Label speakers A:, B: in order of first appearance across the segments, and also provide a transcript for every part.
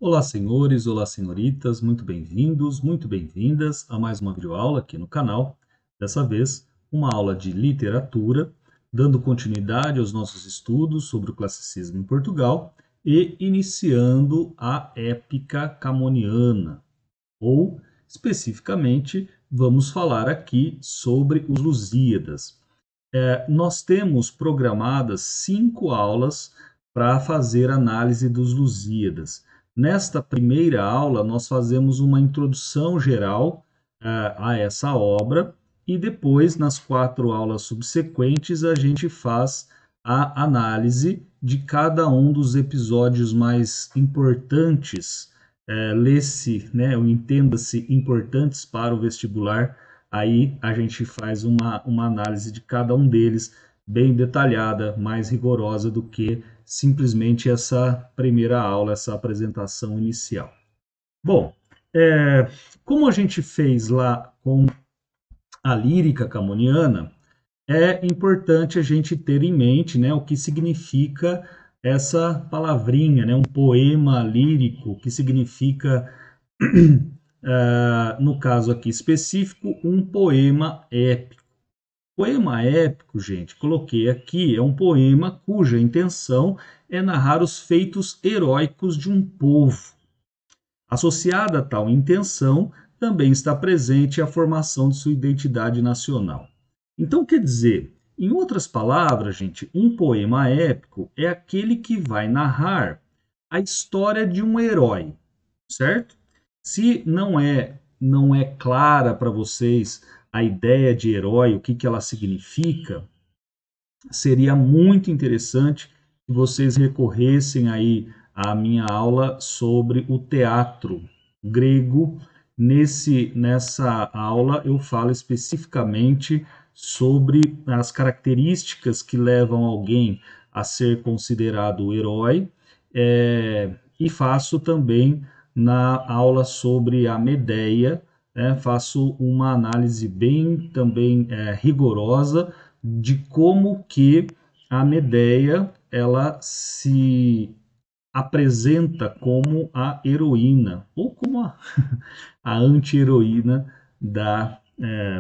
A: Olá, senhores, olá, senhoritas, muito bem-vindos, muito bem-vindas a mais uma videoaula aqui no canal. Dessa vez, uma aula de literatura, dando continuidade aos nossos estudos sobre o classicismo em Portugal e iniciando a épica camoniana, ou, especificamente, vamos falar aqui sobre os Lusíadas. Nós temos programadas 5 aulas para fazer análise dos Lusíadas. Nesta primeira aula, nós fazemos uma introdução geral a essa obra e depois, nas 4 aulas subsequentes, a gente faz a análise de cada um dos episódios mais importantes, lê-se, né, ou entenda-se, importantes para o vestibular. Aí a gente faz uma análise de cada um deles, bem detalhada, mais rigorosa do que simplesmente essa primeira aula, essa apresentação inicial. Bom, como a gente fez lá com a lírica camoniana, é importante a gente ter em mente, né, o que significa essa palavrinha, né, um poema lírico, que significa, no caso aqui específico, um poema épico. Poema épico, gente, coloquei aqui, é um poema cuja intenção é narrar os feitos heróicos de um povo. Associada a tal intenção, também está presente a formação de sua identidade nacional. Então, quer dizer, em outras palavras, gente, um poema épico é aquele que vai narrar a história de um herói, certo? Se não é clara para vocês a ideia de herói, o que, que ela significa, seria muito interessante que vocês recorressem aí à minha aula sobre o teatro grego. Nessa aula eu falo especificamente sobre as características que levam alguém a ser considerado herói, e faço também na aula sobre a Medeia, faço uma análise bem também rigorosa de como que a Medeia ela se apresenta como a heroína ou como a anti-heroína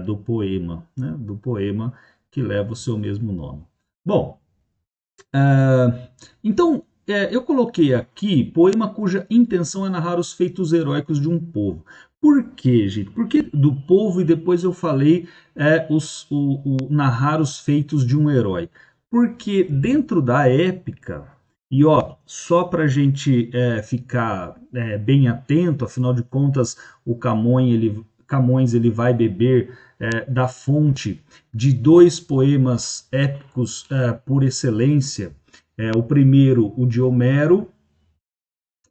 A: do poema, né? Do poema que leva o seu mesmo nome. Bom, então eu coloquei aqui poema cuja intenção é narrar os feitos heróicos de um povo. Por quê, gente? Porque do povo e depois eu falei narrar os feitos de um herói. Porque dentro da épica, e ó, só para a gente ficar bem atento, afinal de contas, o Camões ele vai beber da fonte de 2 poemas épicos por excelência. O primeiro, o de Homero,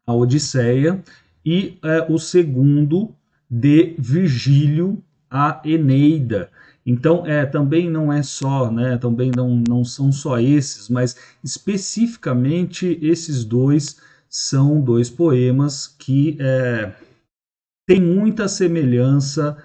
A: a Odisseia, e o segundo, de Virgílio, a Eneida. Então, também não é só, né, também não são só esses, mas especificamente esses dois são 2 poemas que têm muita semelhança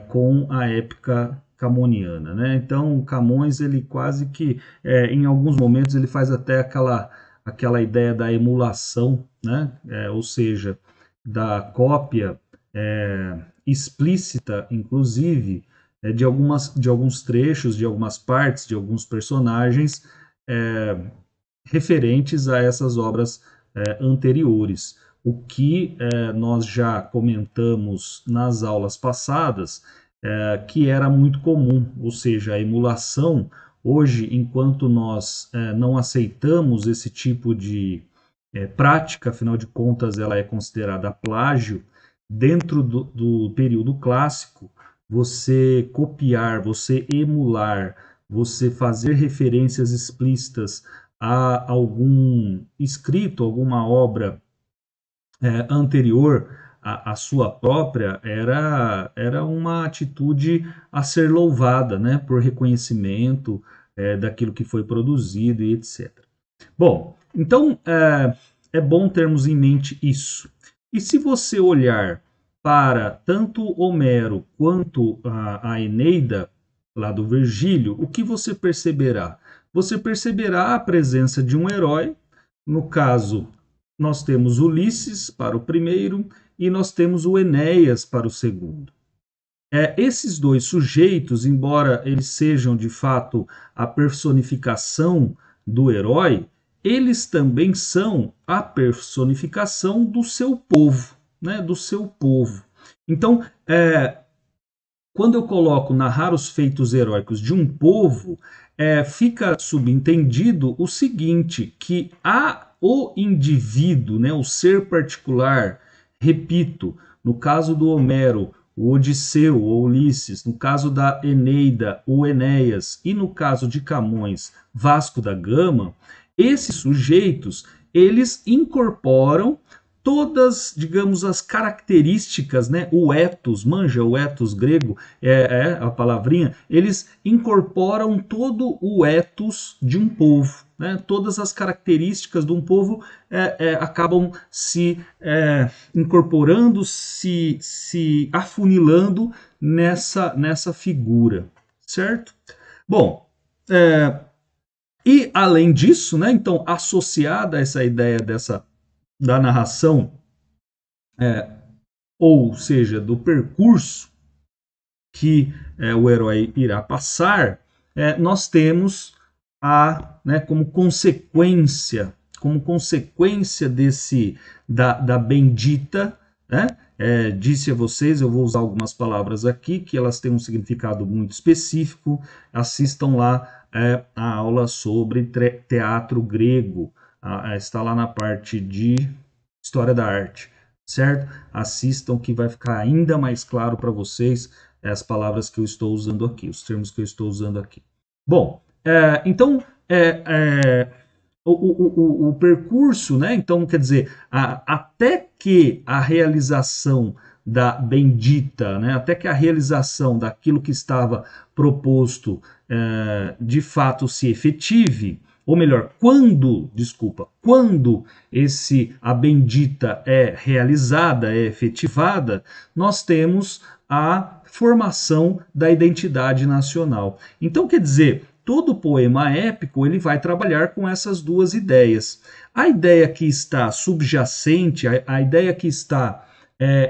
A: com a épica camoniana, né? Então, Camões ele quase que, em alguns momentos, ele faz até aquela ideia da emulação, né? Ou seja, da cópia explícita, inclusive, de alguns trechos, de algumas partes, de alguns personagens referentes a essas obras anteriores. O que nós já comentamos nas aulas passadas, que era muito comum, ou seja, a emulação. Hoje, enquanto nós não aceitamos esse tipo de prática, afinal de contas, ela é considerada plágio, dentro do período clássico, você copiar, você emular, você fazer referências explícitas a algum escrito, alguma obra anterior à sua própria, era uma atitude a ser louvada, né, por reconhecimento daquilo que foi produzido e etc. Bom, então é bom termos em mente isso. E se você olhar para tanto Homero quanto a Eneida, lá do Virgílio, o que você perceberá? Você perceberá a presença de um herói, no caso nós temos Ulisses para o primeiro e nós temos o Enéas para o segundo. Esses dois sujeitos, embora eles sejam de fato a personificação do herói, eles também são a personificação do seu povo, né? Do seu povo. Então, quando eu coloco narrar os feitos heróicos de um povo, fica subentendido o seguinte, que o indivíduo, né, o ser particular, repito, no caso do Homero, o Odisseu, ou Ulisses, no caso da Eneida, o Enéas, e no caso de Camões, Vasco da Gama, esses sujeitos, eles incorporam todas, digamos, as características, né? O ethos, manja o ethos grego, a palavrinha, eles incorporam todo o ethos de um povo, né? Todas as características de um povo acabam se incorporando, se afunilando nessa figura, certo? Bom, e além disso, né? Então, associada a essa ideia da narração, ou seja, do percurso que o herói irá passar, nós temos como consequência da bendita, né? Disse a vocês, eu vou usar algumas palavras aqui que elas têm um significado muito específico. Assistam lá a aula sobre teatro grego, está lá na parte de História da Arte, certo? Assistam que vai ficar ainda mais claro para vocês as palavras que eu estou usando aqui, os termos que eu estou usando aqui. Bom, então, o percurso, né? Então, quer dizer, até que a realização da bendita, né? Até que a realização daquilo que estava proposto de fato se efetive, ou melhor, quando a bendita é realizada, é efetivada, nós temos a formação da identidade nacional. Então, quer dizer, todo poema épico ele vai trabalhar com essas duas ideias. A ideia que está subjacente, a ideia que está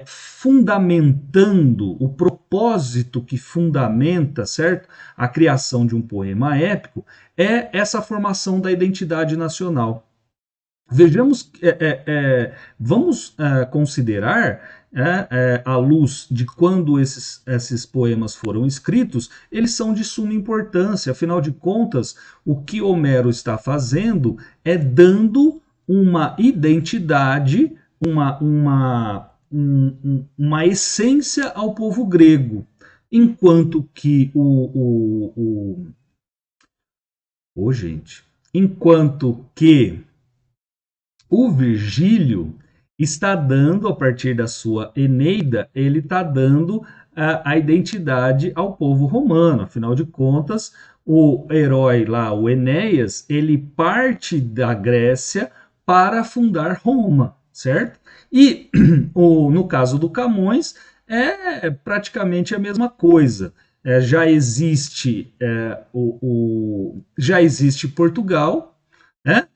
A: fundamentando, o propósito que fundamenta, certo? A criação de um poema épico é essa formação da identidade nacional. Vejamos, vamos considerar, à luz de quando esses poemas foram escritos, eles são de suma importância. Afinal de contas, o que Homero está fazendo é dando uma identidade, uma essência ao povo grego, enquanto que enquanto que o Virgílio está dando, a partir da sua Eneida, ele está dando a identidade ao povo romano. Afinal de contas, o herói lá, o Enéas, ele parte da Grécia para fundar Roma, certo? E no caso do Camões, é praticamente a mesma coisa. Já existe Portugal, né?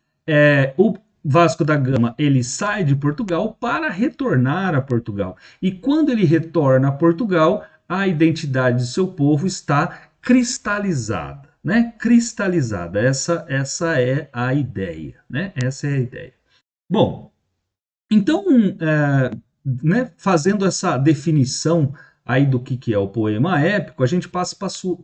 A: O Vasco da Gama ele sai de Portugal para retornar a Portugal. E quando ele retorna a Portugal, a identidade do seu povo está cristalizada, né? Cristalizada. Essa é a ideia, né? Essa é a ideia. Bom, então, né, fazendo essa definição aí do que é o poema épico, a gente passa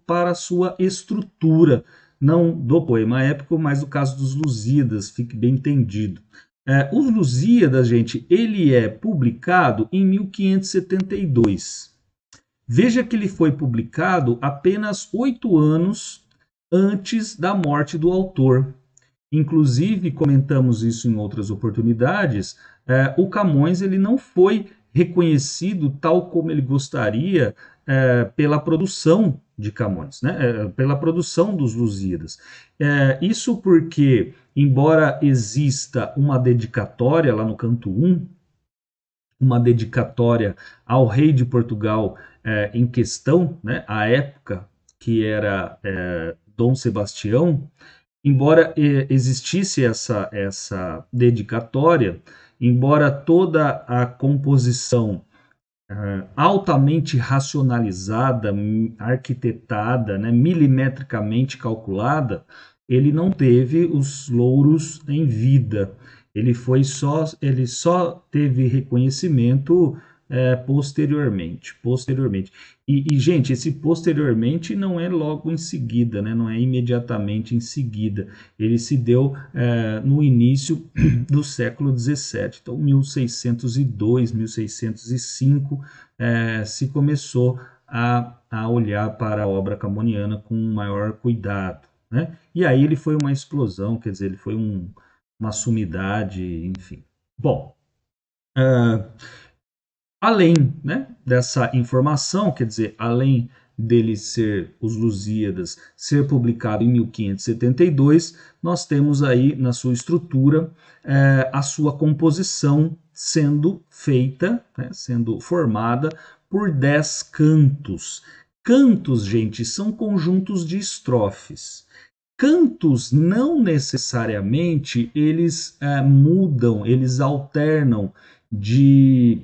A: para a sua estrutura, não do poema épico, mas do caso dos Lusíadas, fique bem entendido. Os Lusíadas, gente, ele é publicado em 1572. Veja que ele foi publicado apenas 8 anos antes da morte do autor. Inclusive, comentamos isso em outras oportunidades, o Camões ele não foi reconhecido tal como ele gostaria pela produção de Camões, né? Pela produção dos Lusíadas. Isso porque, embora exista uma dedicatória lá no canto 1, uma dedicatória ao rei de Portugal em questão, né, à época, que era Dom Sebastião, embora existisse essa dedicatória, embora toda a composição altamente racionalizada, arquitetada, né, milimetricamente calculada, ele não teve os louros em vida. Ele só teve reconhecimento posteriormente. Gente, esse posteriormente não é logo em seguida, né? Não é imediatamente em seguida. Ele se deu no início do século XVII. Então, 1602, 1605, se começou a olhar para a obra camoniana com maior cuidado, né? E aí ele foi uma explosão, quer dizer, ele foi uma sumidade, enfim. Bom, além, né, dessa informação, quer dizer, além dele ser Os Lusíadas, ser publicado em 1572, nós temos aí na sua estrutura a sua composição sendo feita, né, sendo formada por 10 cantos. Cantos, gente, são conjuntos de estrofes. Cantos não necessariamente eles mudam, eles alternam de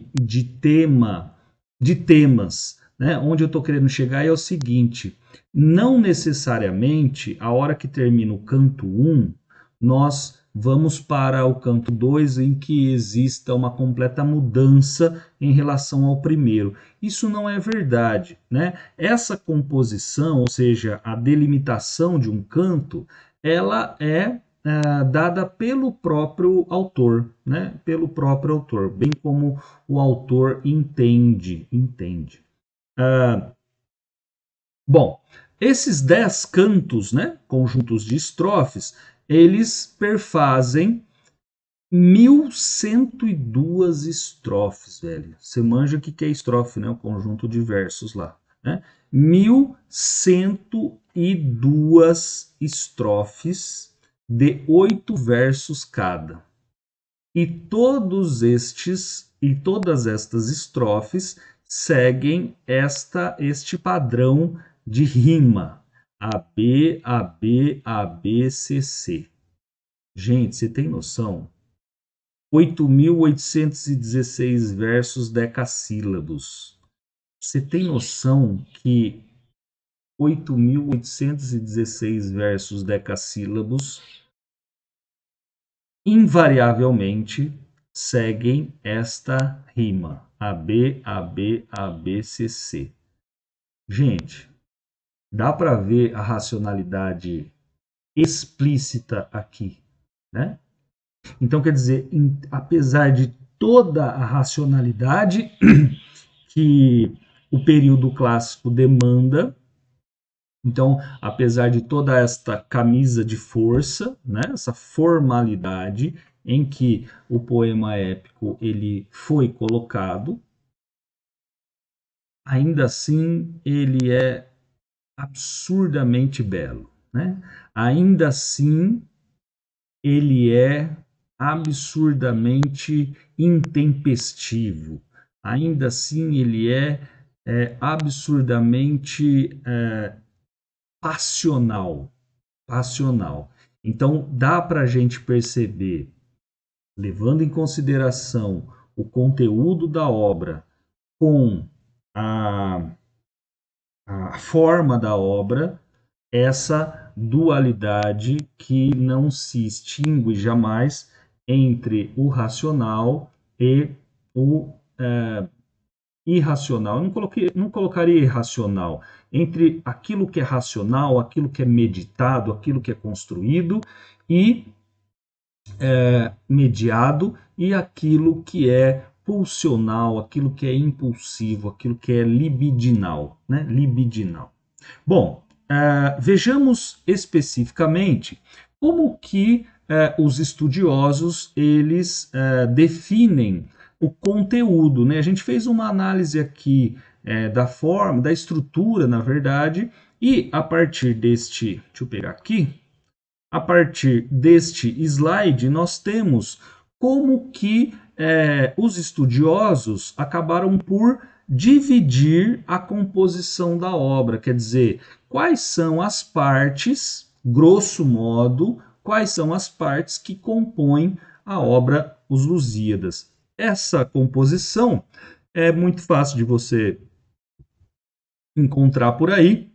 A: tema, de temas. Né? Onde eu estou querendo chegar é o seguinte: não necessariamente, a hora que termina o canto 1, nós vamos para o canto 2 em que exista uma completa mudança em relação ao primeiro. Isso não é verdade, né? Essa composição, ou seja, a delimitação de um canto, ela é dada pelo próprio autor, né? Pelo próprio autor, bem como o autor entende. Bom, esses 10 cantos, né? Conjuntos de estrofes, eles perfazem 1102 estrofes, velho. Você manja o que é estrofe, né? O conjunto de versos lá, né? 1102 estrofes de 8 versos cada. E todas estas estrofes seguem este padrão de rima. AB, AB, AB, CC. Gente, você tem noção? 8.816 versos decassílabos. Você tem noção que 8.816 versos decassílabos invariavelmente seguem esta rima: AB, AB, AB, CC. Gente, dá para ver a racionalidade explícita aqui, né? Então, quer dizer, apesar de toda a racionalidade que o período clássico demanda, então, apesar de toda esta camisa de força, né, essa formalidade em que o poema épico ele foi colocado, ainda assim ele é absurdamente belo, né? Ainda assim ele é absurdamente intempestivo. Ainda assim, ele é absurdamente passional. Passional. Então, dá para a gente perceber, levando em consideração o conteúdo da obra com a, a forma da obra, essa dualidade que não se extingue jamais entre o racional e o irracional. Eu não colocaria irracional, entre aquilo que é racional, aquilo que é meditado, aquilo que é construído e mediado, e aquilo que é pulsional, aquilo que é impulsivo, aquilo que é libidinal, né? Libidinal. Bom, vejamos especificamente como que os estudiosos eles definem o conteúdo, né? A gente fez uma análise aqui da forma, da estrutura, na verdade, e a partir deste, deixa eu pegar aqui, a partir deste slide nós temos como que os estudiosos acabaram por dividir a composição da obra, quer dizer, quais são as partes grosso modo, quais são as partes que compõem a obra Os Lusíadas. Essa composição é muito fácil de você encontrar por aí.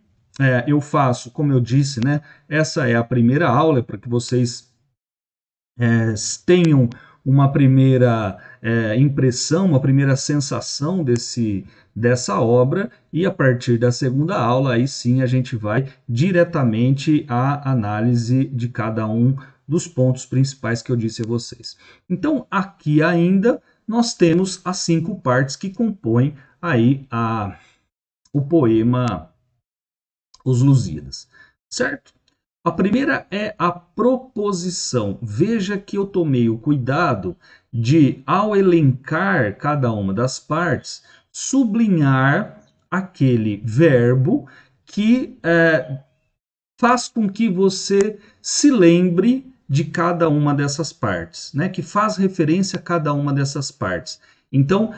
A: Eu faço, como eu disse, né? Essa é a primeira aula para que vocês tenham uma primeira impressão, uma primeira sensação dessa obra, e a partir da segunda aula, aí sim a gente vai diretamente à análise de cada um dos pontos principais que eu disse a vocês. Então, aqui ainda nós temos as 5 partes que compõem aí o poema Os Lusíadas, certo? A primeira é a proposição. Veja que eu tomei o cuidado de, ao elencar cada uma das partes, sublinhar aquele verbo que faz com que você se lembre de cada uma dessas partes, né? Que faz referência a cada uma dessas partes. Então,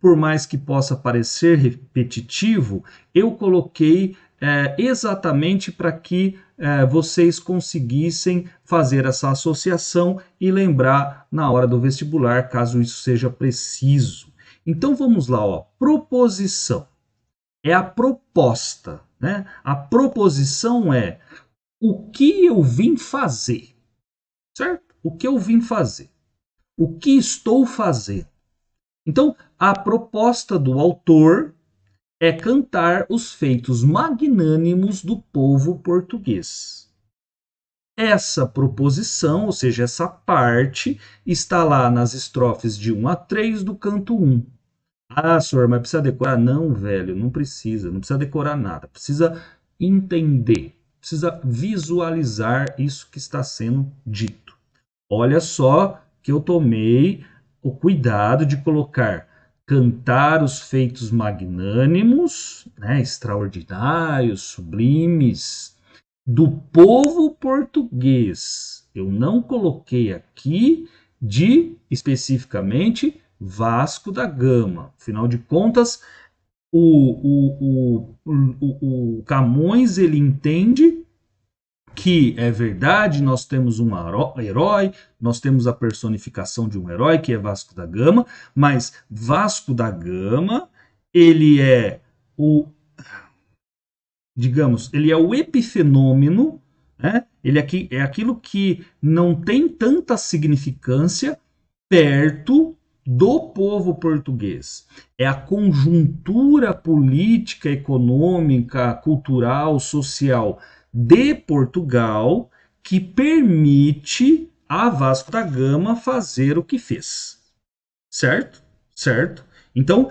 A: por mais que possa parecer repetitivo, eu coloquei exatamente para que vocês conseguissem fazer essa associação e lembrar na hora do vestibular, caso isso seja preciso. Então vamos lá, ó. Proposição é a proposta, né? A proposição é o que eu vim fazer, certo? O que eu vim fazer, o que estou fazendo. Então, a proposta do autor é cantar os feitos magnânimos do povo português. Essa proposição, ou seja, essa parte, está lá nas estrofes de 1 a 3 do canto 1. Ah, senhor, mas precisa decorar? Não, velho, não precisa decorar nada. Precisa entender, precisa visualizar isso que está sendo dito. Olha só que eu tomei o cuidado de colocar cantar os feitos magnânimos, né, extraordinários, sublimes, do povo português. Eu não coloquei aqui especificamente Vasco da Gama. Afinal de contas, o Camões ele entende que é verdade, nós temos um herói, nós temos a personificação de um herói, que é Vasco da Gama, mas Vasco da Gama, ele é ele é o epifenômeno, né? Ele é aquilo que não tem tanta significância perto do povo português. É a conjuntura política, econômica, cultural, social de Portugal que permite a Vasco da Gama fazer o que fez. Certo? Certo? Então,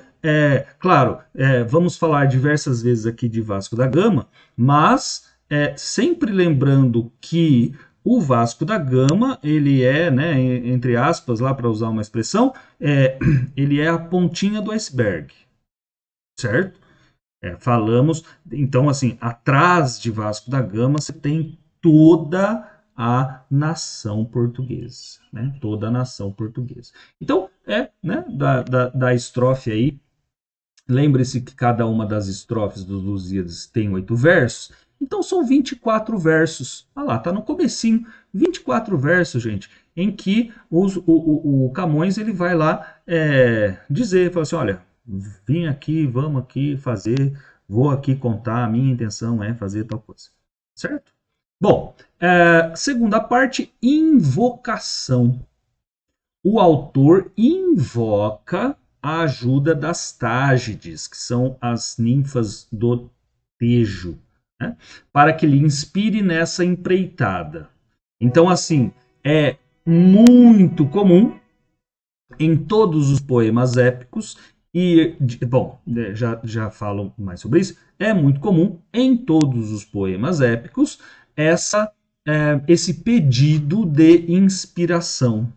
A: claro, vamos falar diversas vezes aqui de Vasco da Gama, mas sempre lembrando que o Vasco da Gama, ele é, né, entre aspas, lá para usar uma expressão, ele é a pontinha do iceberg, certo? Falamos, então, assim, atrás de Vasco da Gama você tem toda a nação portuguesa, né? Toda a nação portuguesa. Então, né, da estrofe aí, lembre-se que cada uma das estrofes dos Lusíadas tem 8 versos, então são 24 versos. Ah lá, tá no comecinho, 24 versos, gente, em que o Camões ele vai lá dizer, fala assim, olha, vim aqui, vamos aqui fazer, vou aqui contar, a minha intenção é fazer tal coisa, certo? Bom, segunda parte, invocação. O autor invoca a ajuda das Tágides, que são as ninfas do Tejo, né? Para que lhe inspire nessa empreitada. Então, assim, é muito comum em todos os poemas épicos, e, bom, já falo mais sobre isso, é muito comum em todos os poemas épicos esse pedido de inspiração.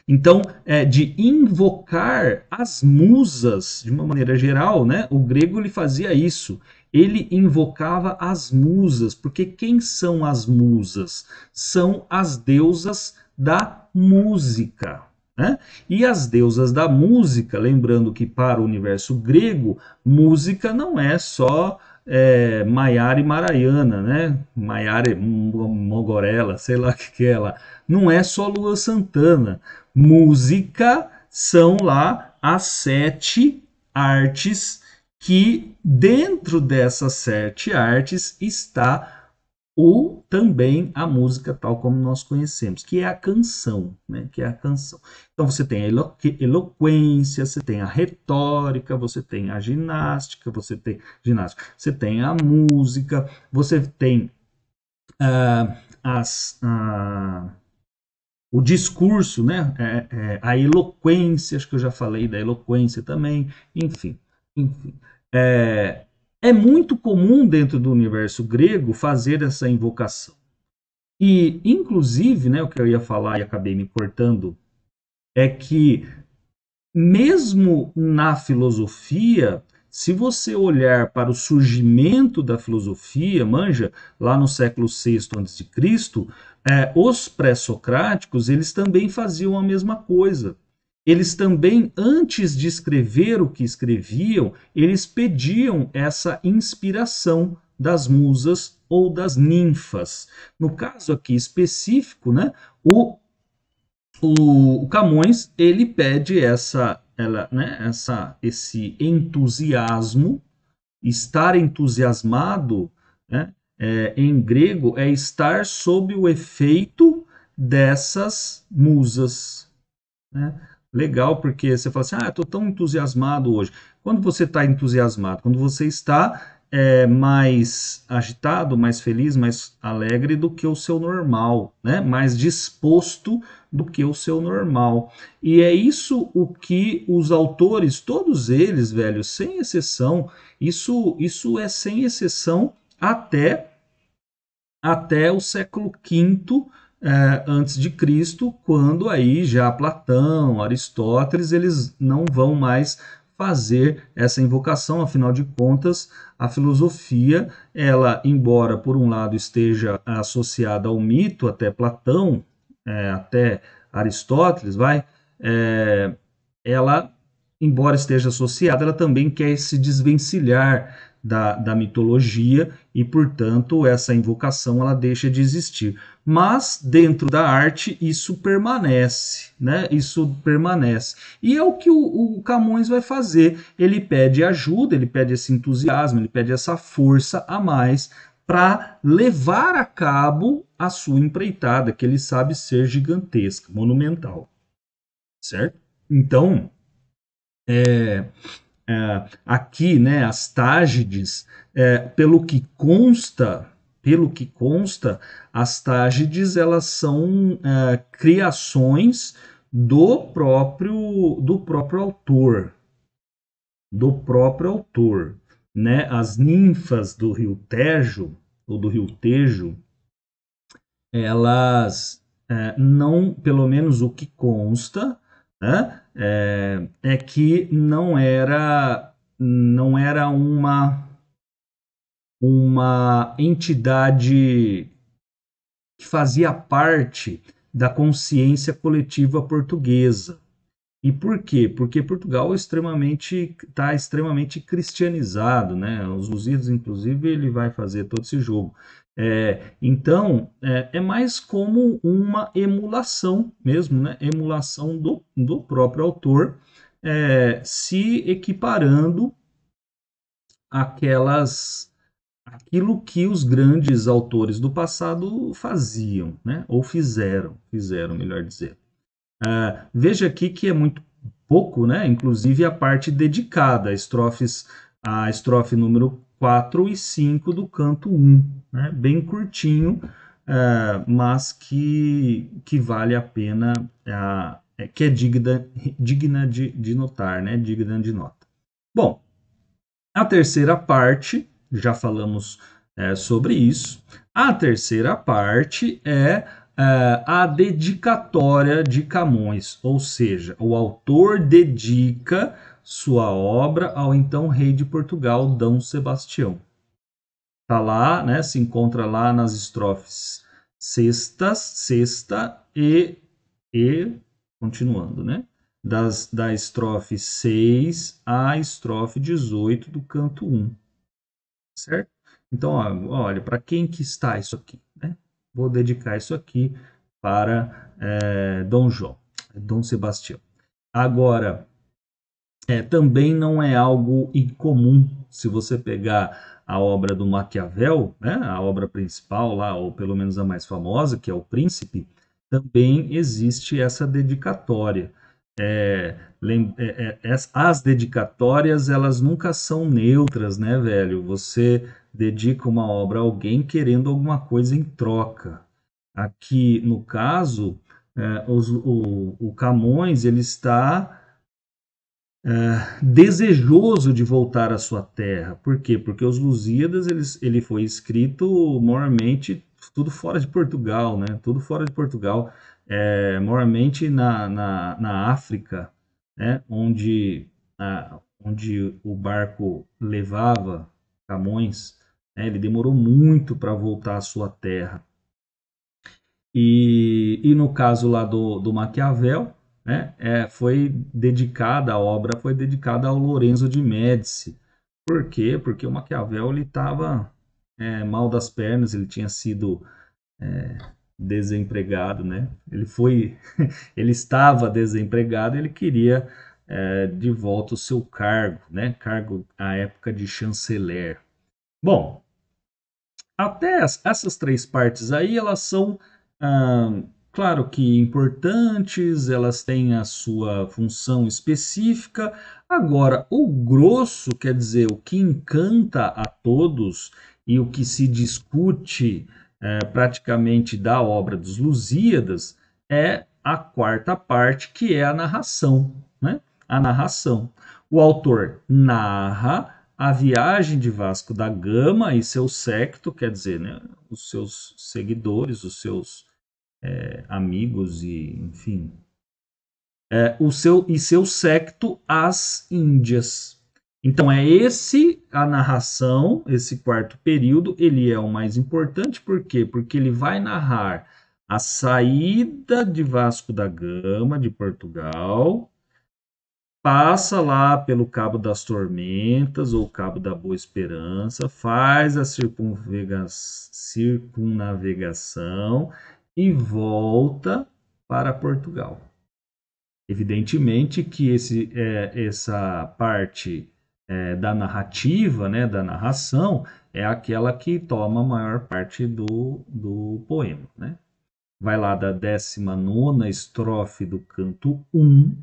A: Então, de invocar as musas, de uma maneira geral, né? O grego ele fazia isso. Ele invocava as musas, porque quem são as musas? São as deusas da música, né? E as deusas da música, lembrando que para o universo grego, música não é só Maiara e Maraiana, né? Maiara e Mogorella, sei lá o que é lá. Não é só Lua Santana. Música são lá as 7 artes que dentro dessas 7 artes está ou também a música tal como nós conhecemos, que é a canção, né? Que é a canção. Então você tem a eloquência, você tem a retórica, você tem a você tem a música, você tem ah, o discurso, né? A eloquência, acho que eu já falei da eloquência também, enfim. É, é muito comum dentro do universo grego fazer essa invocação. E, inclusive, né, o que eu ia falar e acabei me cortando, é que mesmo na filosofia, se você olhar para o surgimento da filosofia, manja, lá no século VI a.C., os pré-socráticos, eles também faziam a mesma coisa. Eles também, antes de escrever o que escreviam, eles pediam essa inspiração das musas ou das ninfas. No caso aqui específico, né, o Camões ele pede esse entusiasmo, estar entusiasmado, né, em grego é estar sob o efeito dessas musas, né? Legal, porque você fala assim, estou tão entusiasmado hoje. Quando você está entusiasmado, quando você está mais agitado, mais feliz, mais alegre do que o seu normal, né? Mais disposto do que o seu normal. E é isso o que os autores, todos eles, velho, sem exceção, isso é sem exceção até o século V antes de Cristo, quando aí já Platão, Aristóteles, eles não vão mais fazer essa invocação, afinal de contas, a filosofia, ela, embora por um lado esteja associada ao mito, até Platão, até Aristóteles, é, ela, embora esteja associada, ela também quer se desvencilhar da mitologia e, portanto, essa invocação ela deixa de existir. Mas dentro da arte isso permanece, né? Isso permanece. E é o que o Camões vai fazer. Ele pede ajuda, ele pede esse entusiasmo, ele pede essa força a mais para levar a cabo a sua empreitada, que ele sabe ser gigantesca, monumental, certo? Então, aqui, né, as Tágides, pelo que consta, as Tágides elas são criações do próprio autor, né? As ninfas do Rio Tejo ou do Rio Tejo, elas não, pelo menos o que consta, né, que não era uma entidade que fazia parte da consciência coletiva portuguesa. E por quê? Porque Portugal está extremamente cristianizado, né? Os Lusíadas, inclusive, ele vai fazer todo esse jogo. Então, é mais como uma emulação mesmo, né? Emulação do próprio autor, se equiparando aquilo que os grandes autores do passado faziam, né? Ou fizeram, melhor dizer. Veja aqui que é muito pouco, né? Inclusive a parte dedicada, a estrofe número 4 e 5 do canto 1, né? Bem curtinho, mas que vale a pena, que é digna de notar, né? Digna de nota. Bom, a terceira parte, já falamos sobre isso. A terceira parte é a dedicatória de Camões, ou seja, o autor dedica sua obra ao então rei de Portugal, D. Sebastião. Está lá, né, se encontra lá nas estrofes sexta e continuando, né? Da estrofe 6 à estrofe 18 do canto 1. certo? Então, ó, olha, para quem que está isso aqui, né? Vou dedicar isso aqui para Dom João, Dom Sebastião. Agora, também não é algo incomum se você pegar a obra do Maquiavel, né, a obra principal lá, ou pelo menos a mais famosa, que é o Príncipe, também existe essa dedicatória. As dedicatórias, elas nunca são neutras, né, velho? Você dedica uma obra a alguém querendo alguma coisa em troca. Aqui, no caso, o Camões, ele está desejoso de voltar à sua terra. Por quê? Porque os Lusíadas ele foi escrito moramente tudo fora de Portugal, né? Tudo fora de Portugal, moramente na África, né? Onde o barco levava Camões, né? Ele demorou muito para voltar à sua terra. E no caso lá do Maquiavel, né, a obra foi dedicada ao Lorenzo de Médici. Por quê? Porque o Maquiavel ele estava mal das pernas, ele tinha sido desempregado, né? Ele estava desempregado, ele queria de volta o seu cargo, né? Cargo à época de chanceler. Bom, até essas três partes aí, elas são, claro que importantes, elas têm a sua função específica. Agora, o grosso, quer dizer, o que encanta a todos e o que se discute praticamente da obra dos Lusíadas é a quarta parte, que é a narração, né? A narração. O autor narra a viagem de Vasco da Gama e seu séquito, quer dizer, né, os seus seguidores, os seus amigos e, enfim, seu séquito às Índias. Então a narração, esse quarto período, ele é o mais importante, por quê? Porque ele vai narrar a saída de Vasco da Gama de Portugal, passa lá pelo Cabo das Tormentas ou Cabo da Boa Esperança, faz a circunnavegação e volta para Portugal. Evidentemente que essa parte da narrativa, né, da narração, é aquela que toma a maior parte do poema. Né? Vai lá da 19ª estrofe do canto 1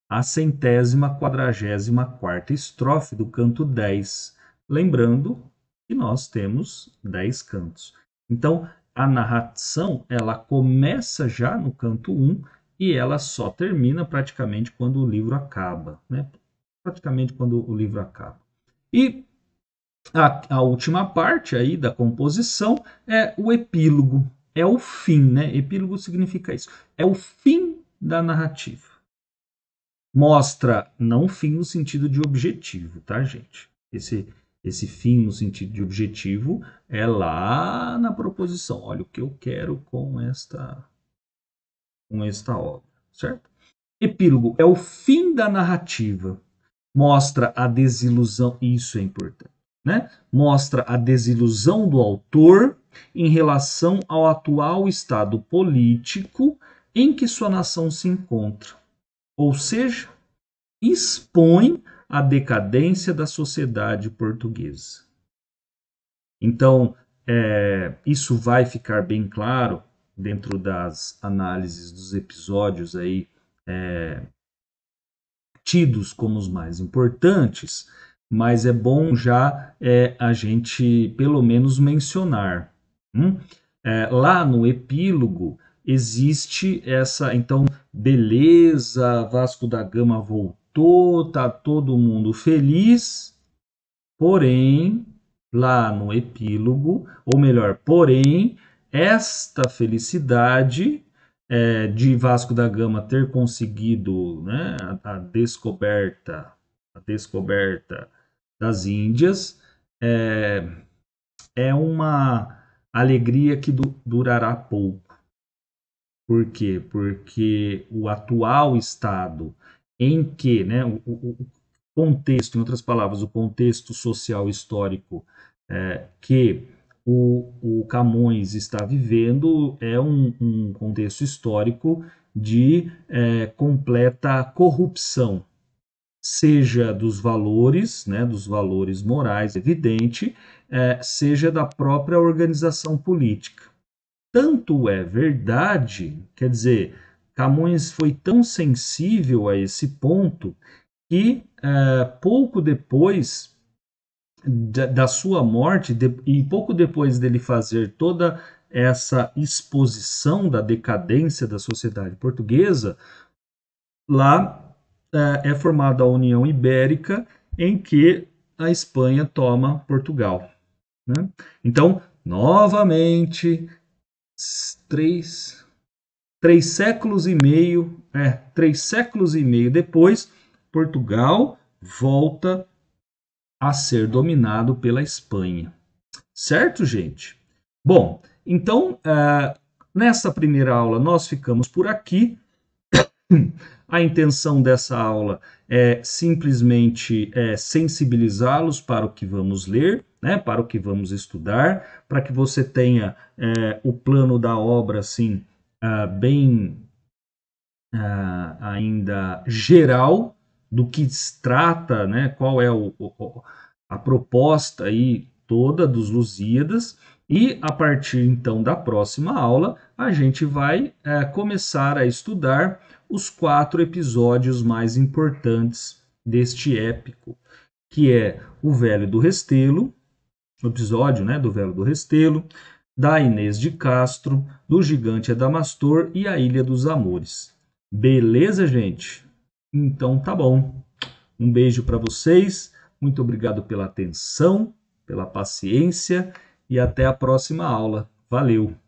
A: a 144ª estrofe do canto 10, lembrando que nós temos 10 cantos. Então, a narração, ela começa já no canto 1 e ela só termina praticamente quando o livro acaba, né? Praticamente quando o livro acaba. E a última parte aí da composição é o epílogo, é o fim, né? Epílogo significa isso, é o fim da narrativa. Mostra não fim no sentido de objetivo, tá, gente? Esse fim no sentido de objetivo é lá na proposição. Olha o que eu quero com esta obra, certo? Epílogo é o fim da narrativa. Mostra a desilusão, isso é importante, né? Mostra a desilusão do autor em relação ao atual estado político em que sua nação se encontra. Ou seja, expõe a decadência da sociedade portuguesa. Então, isso vai ficar bem claro dentro das análises dos episódios aí tidos como os mais importantes, mas é bom já a gente pelo menos mencionar. Lá no epílogo existe essa, então, beleza, Vasco da Gama voltou, tá todo mundo feliz, porém, lá no epílogo, ou melhor, porém, esta felicidade de Vasco da Gama ter conseguido, né, a descoberta das Índias é uma alegria que durará pouco. Por quê? Porque o atual estado em que, né, o contexto, em outras palavras, o contexto social histórico que o Camões está vivendo é um contexto histórico de completa corrupção, seja dos valores, né, dos valores morais, evidente, seja da própria organização política. Tanto é verdade, quer dizer, Camões foi tão sensível a esse ponto que pouco depois da sua morte e pouco depois dele fazer toda essa exposição da decadência da sociedade portuguesa, lá é formada a União Ibérica, em que a Espanha toma Portugal. Né? Então, novamente, três séculos e meio, 3 séculos e meio depois, Portugal volta a ser dominado pela Espanha. Certo, gente? Bom, então, nessa primeira aula nós ficamos por aqui. A intenção dessa aula é simplesmente sensibilizá-los para o que vamos ler, né, para o que vamos estudar, para que você tenha o plano da obra assim, bem ainda geral do que se trata, né, qual é a proposta aí toda dos Lusíadas, e a partir então da próxima aula a gente vai começar a estudar os 4 episódios mais importantes deste épico, que é o Velho do Restelo, o episódio, né, do Velho do Restelo, da Inês de Castro, do Gigante Adamastor e a Ilha dos Amores. Beleza, gente? Então tá bom. Um beijo para vocês, muito obrigado pela atenção, pela paciência e até a próxima aula. Valeu!